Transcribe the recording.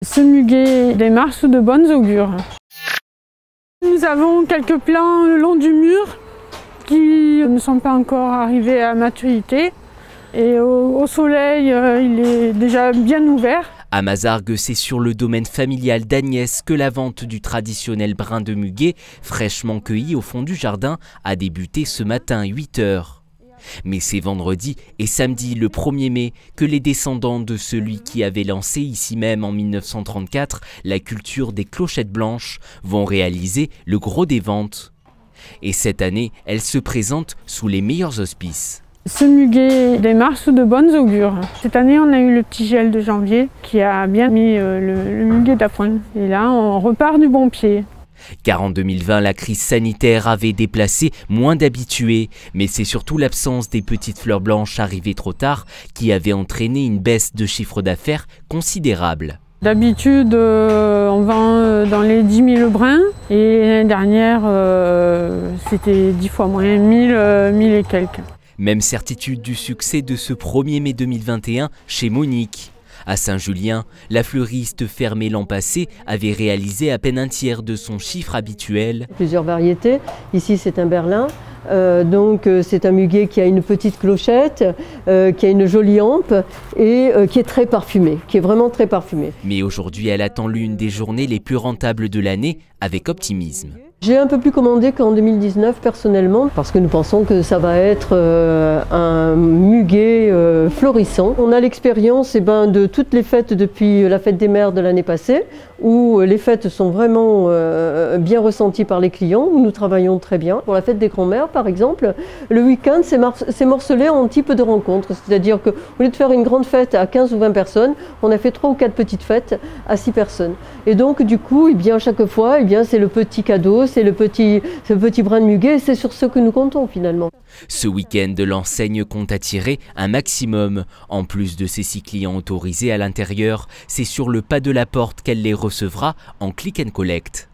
Ce muguet démarre sous de bonnes augures. Nous avons quelques plants le long du mur qui ne sont pas encore arrivés à maturité. Et au soleil, il est déjà bien ouvert. À Mazargues, c'est sur le domaine familial d'Agnès que la vente du traditionnel brin de muguet, fraîchement cueilli au fond du jardin, a débuté ce matin à 8 h. Mais c'est vendredi et samedi, le 1er mai, que les descendants de celui qui avait lancé ici même en 1934 la culture des clochettes blanches vont réaliser le gros des ventes. Et cette année, elles se présentent sous les meilleurs auspices. Ce muguet démarre sous de bonnes augures. Cette année, on a eu le petit gel de janvier qui a bien mis le muguet d'appoint. Et là, on repart du bon pied. Car en 2020, la crise sanitaire avait déplacé moins d'habitués, mais c'est surtout l'absence des petites fleurs blanches arrivées trop tard qui avait entraîné une baisse de chiffre d'affaires considérable. D'habitude, on vend dans les 10 000 brins et l'année dernière, c'était 10 fois moins, 1000 et quelques. Même certitude du succès de ce 1er mai 2021 chez Monique. À Saint-Julien, la fleuriste fermée l'an passé avait réalisé à peine un tiers de son chiffre habituel. Plusieurs variétés. Ici, c'est un berlin. C'est un muguet qui a une petite clochette, qui a une jolie hampe et qui est très parfumé, qui est vraiment très parfumé. Mais aujourd'hui, elle attend l'une des journées les plus rentables de l'année avec optimisme. J'ai un peu plus commandé qu'en 2019 personnellement parce que nous pensons que ça va être un muguet florissant. On a l'expérience de toutes les fêtes depuis la fête des mères de l'année passée où les fêtes sont vraiment bien ressenties par les clients, où nous travaillons très bien. Pour la fête des grands-mères par exemple, le week-end c'est morcelé en type de rencontre, c'est-à-dire qu'au lieu de faire une grande fête à 15 ou 20 personnes, on a fait 3 ou 4 petites fêtes à 6 personnes. Et donc du coup, à chaque fois, c'est le petit cadeau, c'est ce petit brin de muguet, c'est sur ce que nous comptons finalement. Ce week-end, l'enseigne compte attirer un maximum. En plus de ses 6 clients autorisés à l'intérieur, c'est sur le pas de la porte qu'elle les recevra en click and collect.